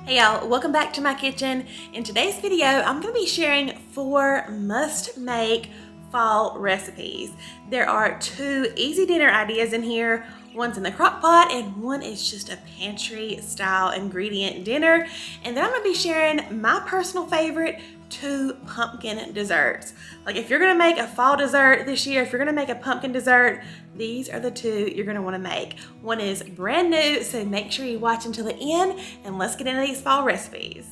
Hey y'all, welcome back to my kitchen. In today's video, I'm going to be sharing 4 must-make fall recipes. There are 2 easy dinner ideas in here. One's in the crock pot and one is just a pantry style ingredient dinner. And then I'm going to be sharing my personal favorite, 2 pumpkin desserts. Like if you're going to make a fall dessert this year, if you're going to make a pumpkin dessert, these are the 2 you're going to want to make. One is brand new, so make sure you watch until the end and let's get into these fall recipes.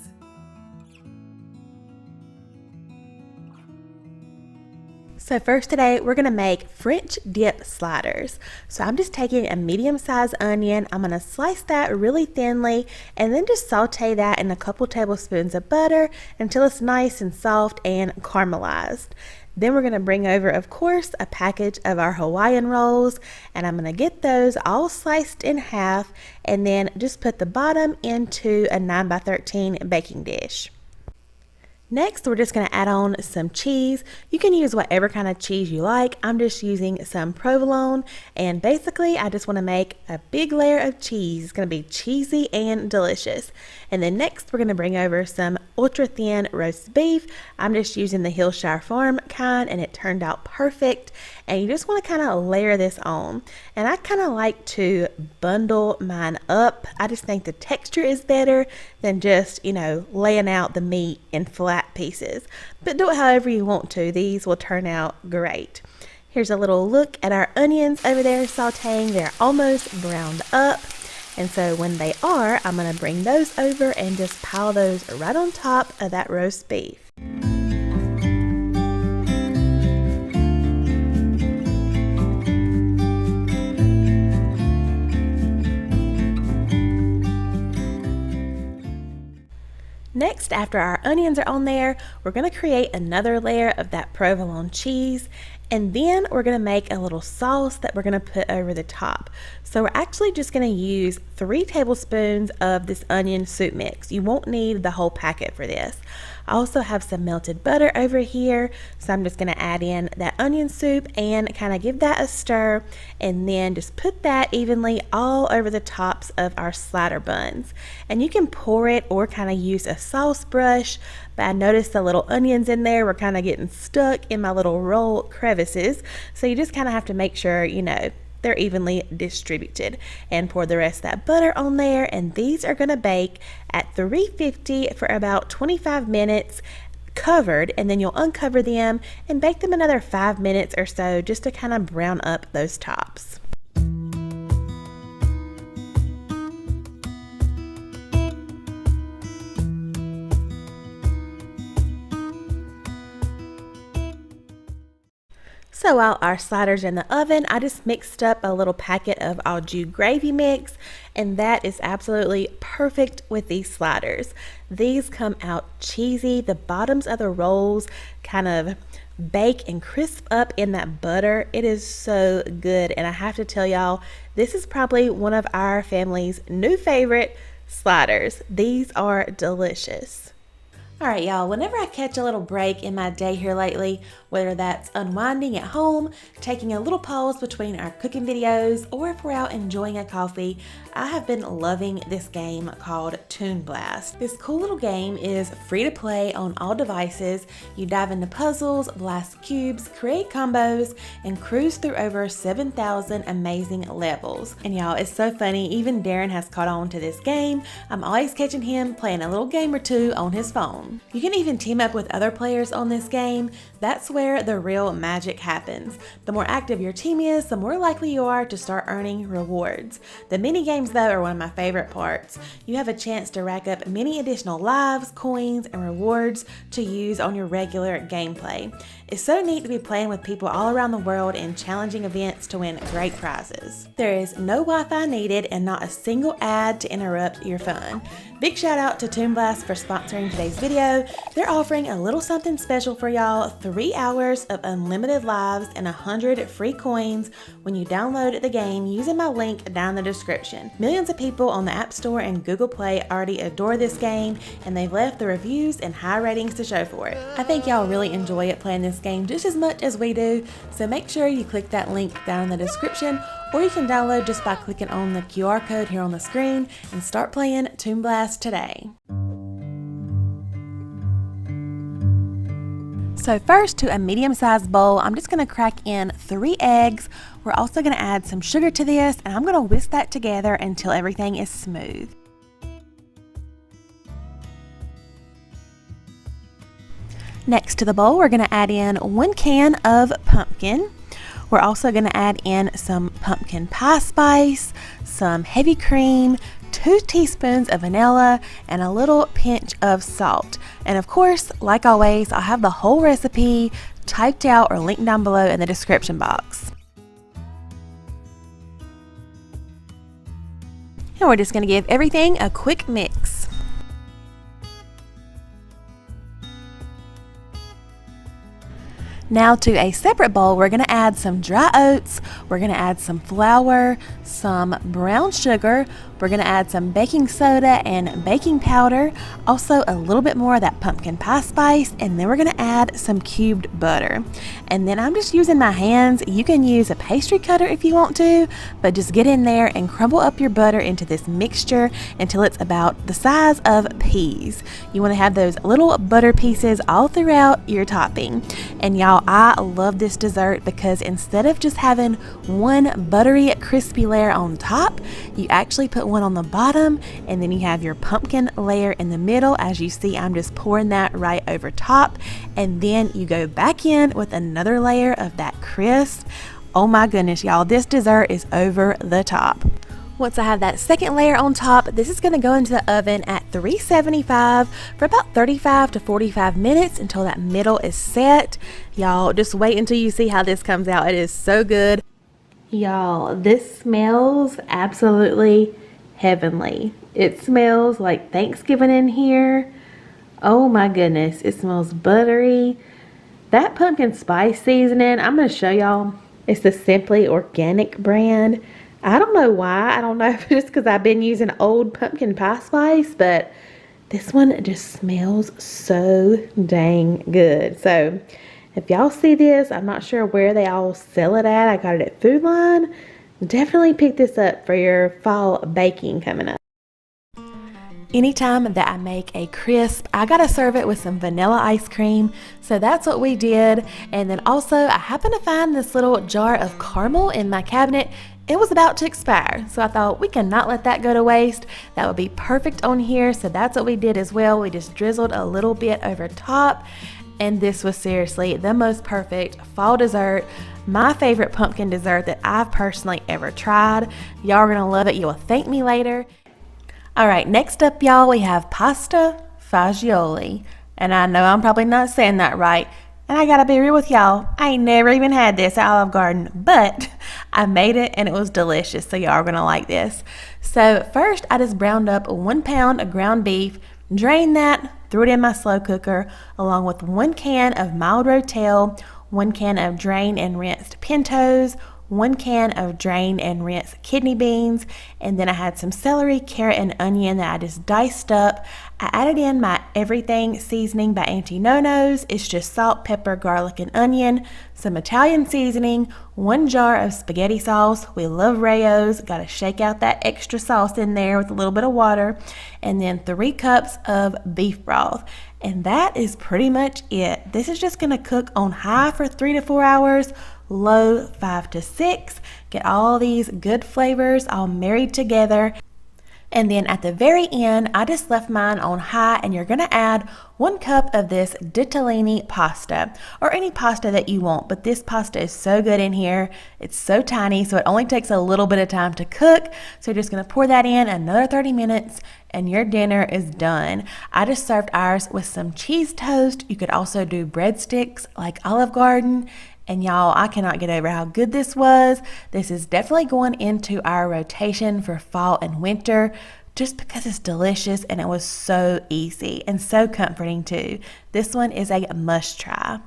So first today, we're gonna make French dip sliders. So I'm just taking a medium-sized onion. I'm gonna slice that really thinly and then just saute that in a couple tablespoons of butter until it's nice and soft and caramelized. Then we're gonna bring over, of course, a package of our Hawaiian rolls, and I'm gonna get those all sliced in half and then just put the bottom into a 9x13 baking dish. Next, we're just going to add on some cheese. You can use whatever kind of cheese you like. I'm just using some provolone, and basically I just want to make a big layer of cheese. It's going to be cheesy and delicious. And then next, we're going to bring over some ultra thin roast beef. I'm just using the Hillshire Farm kind, and it turned out perfect. And you just want to kind of layer this on. And I kind of like to bundle mine up. I just think the texture is better than just, laying out the meat in flat pieces. But do it however you want to. These will turn out great. Here's a little look at our onions over there sauteing. They're almost browned up. And so when they are, I'm going to bring those over and just pile those right on top of that roast beef. Next, after our onions are on there, we're going to create another layer of that provolone cheese, and then we're going to make a little sauce that we're going to put over the top. So we're actually just going to use 3 tablespoons of this onion soup mix. You won't need the whole packet for this. I also have some melted butter over here, so I'm just going to add in that onion soup and kind of give that a stir, and then just put that evenly all over the tops of our slider buns. And you can pour it or kind of use a sauce brush, but I noticed the little onions in there were kind of getting stuck in my little roll crevices, so you just kind of have to make sure, they're evenly distributed. And pour the rest of that butter on there, and these are going to bake at 350 for about 25 minutes covered, and then you'll uncover them and bake them another 5 minutes or so just to kind of brown up those tops. So while our sliders are in the oven, I just mixed up a little packet of au jus gravy mix, and that is absolutely perfect with these sliders. These come out cheesy. The bottoms of the rolls kind of bake and crisp up in that butter. It is so good, and I have to tell y'all, this is probably one of our family's new favorite sliders. These are delicious. Alright y'all, whenever I catch a little break in my day here lately, whether that's unwinding at home, taking a little pause between our cooking videos, or if we're out enjoying a coffee, I have been loving this game called Toon Blast. This cool little game is free to play on all devices. You dive into puzzles, blast cubes, create combos, and cruise through over 7,000 amazing levels. And y'all, it's so funny, even Darren has caught on to this game. I'm always catching him playing a little game or two on his phone. You can even team up with other players on this game. That's where the real magic happens. The more active your team is, the more likely you are to start earning rewards. The mini games though are one of my favorite parts. You have a chance to rack up many additional lives, coins, and rewards to use on your regular gameplay. It's so neat to be playing with people all around the world in challenging events to win great prizes. There is no Wi-Fi needed and not a single ad to interrupt your fun. Big shout out to Toon Blast for sponsoring today's video. They're offering a little something special for y'all, 3 hours of unlimited lives and 100 free coins when you download the game using my link down in the description. Millions of people on the App Store and Google Play already adore this game, and they've left the reviews and high ratings to show for it. I think y'all really enjoy it playing this game just as much as we do, so make sure you click that link down in the description, or you can download just by clicking on the QR code here on the screen and start playing Toon Blast today. So first, to a medium-sized bowl, I'm just going to crack in 3 eggs. We're also going to add some sugar to this, and I'm going to whisk that together until everything is smooth. Next to the bowl, we're going to add in 1 can of pumpkin. We're also going to add in some pumpkin pie spice, some heavy cream, 2 teaspoons of vanilla, and a little pinch of salt. And of course, like always, I'll have the whole recipe typed out or linked down below in the description box. And we're just going to give everything a quick mix. Now to a separate bowl, we're going to add some dry oats, we're going to add some flour, some brown sugar, we're going to add some baking soda and baking powder, also a little bit more of that pumpkin pie spice, and then we're going to add some cubed butter. And then I'm just using my hands. You can use a pastry cutter if you want to, but just get in there and crumble up your butter into this mixture until it's about the size of peas. You want to have those little butter pieces all throughout your topping. And y'all, I love this dessert because instead of just having one buttery crispy layer on top, you actually put one on the bottom, and then you have your pumpkin layer in the middle. As you see, I'm just pouring that right over top, and then you go back in with another layer of that crisp. Oh my goodness, y'all, this dessert is over the top. Once I have that second layer on top, this is going to go into the oven at 375 for about 35 to 45 minutes until that middle is set. Y'all, just wait until you see how this comes out. It is so good. Y'all, this smells absolutely heavenly. It smells like Thanksgiving in here. Oh my goodness, it smells buttery. That pumpkin spice seasoning, I'm going to show y'all. It's the Simply Organic brand. I don't know why. I don't know if it's just because I've been using old pumpkin pie spice, but this one just smells so dang good. So if y'all see this, I'm not sure where they all sell it at. I got it at Food Line. Definitely pick this up for your fall baking coming up. Anytime that I make a crisp, I gotta serve it with some vanilla ice cream. So that's what we did. And then also I happened to find this little jar of caramel in my cabinet. It was about to expire, so I thought we cannot let that go to waste. That would be perfect on here, so that's what we did as well. We just drizzled a little bit over top, and this was seriously the most perfect fall dessert. My favorite pumpkin dessert that I've personally ever tried. Y'all are gonna love it. You will thank me later. All right, next up, y'all, we have pasta fagioli. And I know I'm probably not saying that right. And I gotta be real with y'all, I ain't never even had this at Olive Garden, but I made it and it was delicious, so y'all are gonna like this. So first, I just browned up 1 pound of ground beef, drained that, threw it in my slow cooker, along with 1 can of mild rotel, 1 can of drained and rinsed pintos, 1 can of drained and rinsed kidney beans, and then I had some celery, carrot, and onion that I just diced up. I added in my everything seasoning by Auntie Nono's. It's just salt, pepper, garlic, and onion, some Italian seasoning, 1 jar of spaghetti sauce. We love Rayo's. Got to shake out that extra sauce in there with a little bit of water, and then 3 cups of beef broth. And that is pretty much it. This is just going to cook on high for 3 to 4 hours, low 5 to 6. Get all these good flavors all married together. And then at the very end, I just left mine on high, and you're going to add 1 cup of this ditalini pasta, or any pasta that you want, but this pasta is so good in here. It's so tiny, so it only takes a little bit of time to cook. So you're just going to pour that in another 30 minutes, and your dinner is done. I just served ours with some cheese toast. You could also do breadsticks like Olive Garden. And y'all, I cannot get over how good this was. This is definitely going into our rotation for fall and winter just because it's delicious and it was so easy and so comforting too. This one is a must try.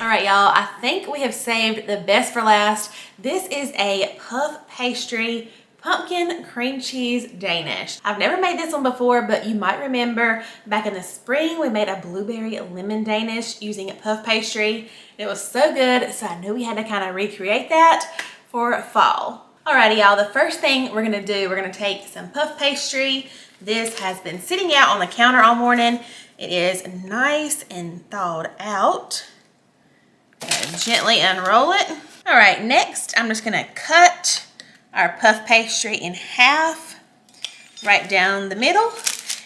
All right, y'all, I think we have saved the best for last. This is a puff pastry pumpkin cream cheese Danish. I've never made this one before, but you might remember back in the spring we made a blueberry lemon Danish using puff pastry. It was so good, so I knew we had to kind of recreate that for fall. Alrighty y'all, the first thing we're gonna do, we're gonna take some puff pastry. This has been sitting out on the counter all morning. It is nice and thawed out. Gently unroll it. All right, next I'm just gonna cut our puff pastry in half, right down the middle.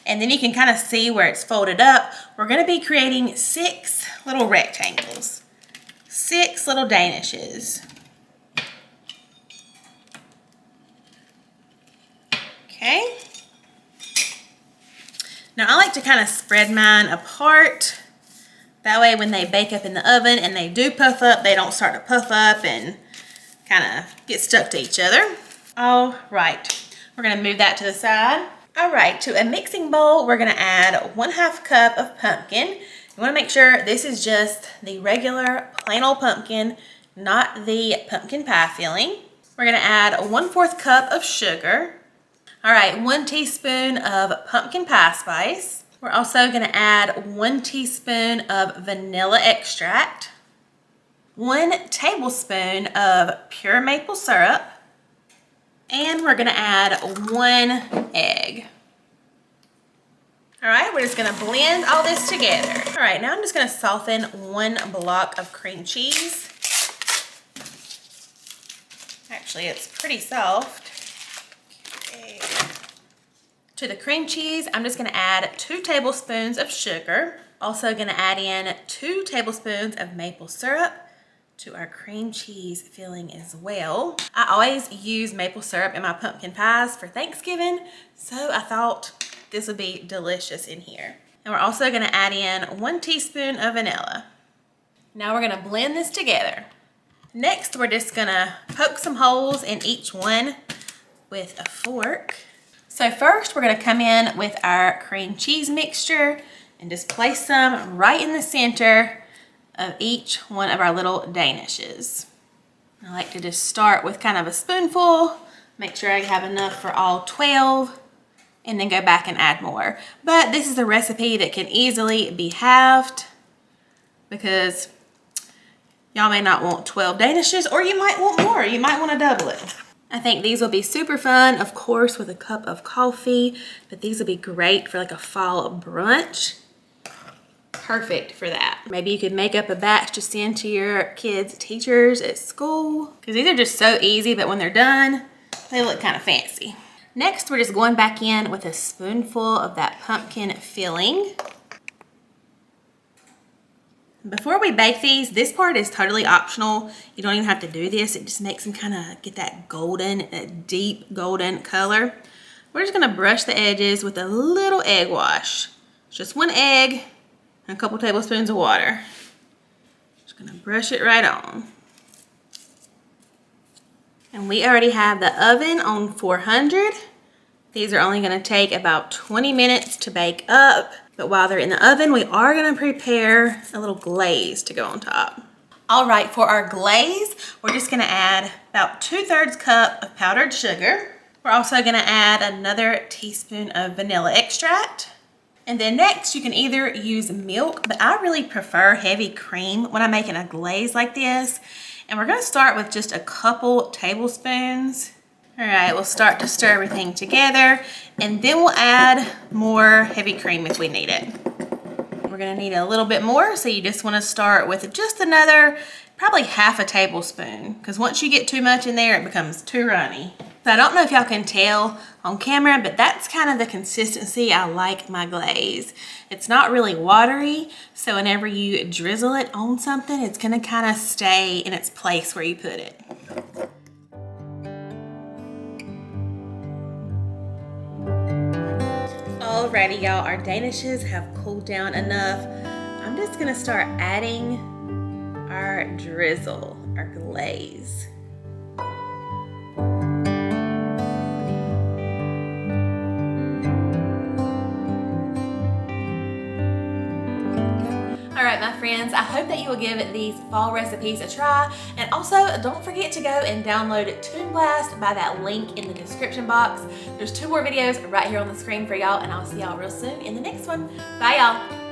And then you can kind of see where it's folded up. We're gonna be creating 6 little rectangles, 6 little Danishes. Okay. Now I like to kind of spread mine apart. That way when they bake up in the oven and they do puff up, they don't start to puff up and kind of get stuck to each other. All right, we're gonna move that to the side. All right, to a mixing bowl, we're gonna add 1/2 cup of pumpkin. You wanna make sure this is just the regular plain old pumpkin, not the pumpkin pie filling. We're gonna add 1/4 cup of sugar. All right, 1 teaspoon of pumpkin pie spice. We're also gonna add 1 teaspoon of vanilla extract, 1 tablespoon of pure maple syrup, and we're gonna add 1 egg. All right, we're just gonna blend all this together. All right, now I'm just gonna soften 1 block of cream cheese. Actually, it's pretty soft. Okay. To the cream cheese, I'm just gonna add 2 tablespoons of sugar. Also gonna add in 2 tablespoons of maple syrup to our cream cheese filling as well. I always use maple syrup in my pumpkin pies for Thanksgiving, so I thought this would be delicious in here. And we're also gonna add in 1 teaspoon of vanilla. Now we're gonna blend this together. Next, we're just gonna poke some holes in each one with a fork. So first, we're gonna come in with our cream cheese mixture and just place some right in the center of each one of our little Danishes. I like to just start with kind of a spoonful, make sure I have enough for all 12, and then go back and add more. But this is a recipe that can easily be halved because y'all may not want 12 Danishes, or you might want more. You might want to double it. I think these will be super fun, of course, with a cup of coffee, but these will be great for like a fall brunch. Perfect for that. Maybe you could make up a batch to send to your kids' teachers at school, because these are just so easy, but when they're done, they look kind of fancy. Next, we're just going back in with a spoonful of that pumpkin filling. Before we bake these, this part is totally optional. You don't even have to do this. It just makes them kind of get that golden, that deep golden color. We're just gonna brush the edges with a little egg wash. Just 1 egg and a couple tablespoons of water. Just gonna brush it right on. And we already have the oven on 400. These are only gonna take about 20 minutes to bake up. But while they're in the oven, we are gonna prepare a little glaze to go on top. All right, for our glaze, we're just gonna add about 2/3 cup of powdered sugar. We're also gonna add another teaspoon of vanilla extract. And then next, you can either use milk, but I really prefer heavy cream when I'm making a glaze like this. And we're gonna start with just a couple tablespoons. All right, we'll start to stir everything together, and then we'll add more heavy cream if we need it. We're gonna need a little bit more, so you just wanna start with just another, probably 1/2 tablespoon, because once you get too much in there, it becomes too runny. So I don't know if y'all can tell on camera, but that's kind of the consistency I like my glaze. It's not really watery, so whenever you drizzle it on something, it's gonna kind of stay in its place where you put it. Alrighty, y'all, our Danishes have cooled down enough. I'm just gonna start adding our drizzle, our glaze. Alright, my friends, I hope that you will give these fall recipes a try. And also, don't forget to go and download Toon Blast by that link in the description box. There's 2 more videos right here on the screen for y'all, and I'll see y'all real soon in the next one. Bye, y'all.